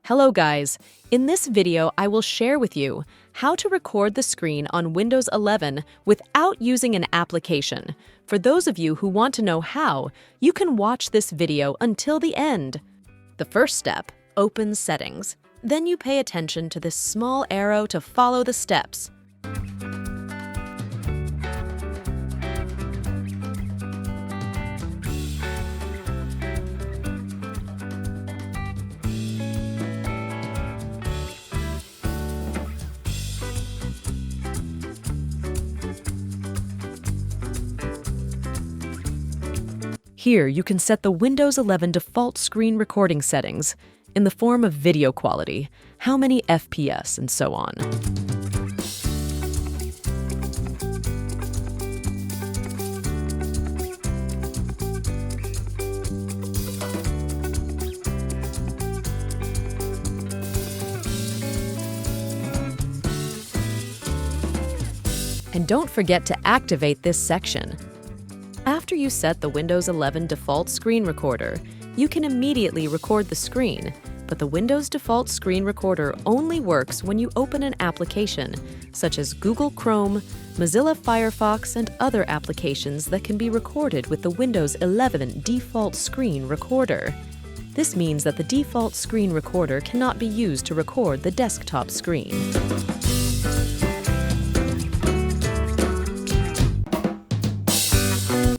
Hello guys! In this video, I will share with you how to record the screen on Windows 11 without using an application. For those of you who want to know how, you can watch this video until the end. The first step, open Settings. Then you pay attention to this small arrow to follow the steps. Here, you can set the Windows 11 default screen recording settings in the form of video quality, how many FPS, and so on. And don't forget to activate this section. After you set the Windows 11 default screen recorder, you can immediately record the screen, but the Windows default screen recorder only works when you open an application, such as Google Chrome, Mozilla Firefox, and other applications that can be recorded with the Windows 11 default screen recorder. This means that the default screen recorder cannot be used to record the desktop screen.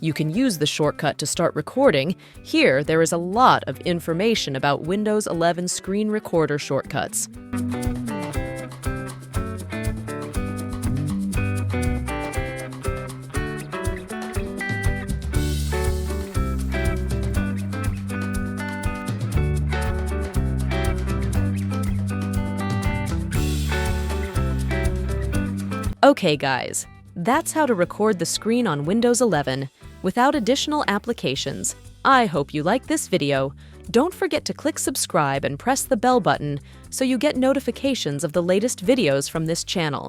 You can use the shortcut to start recording. Here, there is a lot of information about Windows 11 screen recorder shortcuts. Okay, guys, that's how to record the screen on Windows 11 without additional applications. I hope you like this video. Don't forget to click subscribe and press the bell button so you get notifications of the latest videos from this channel.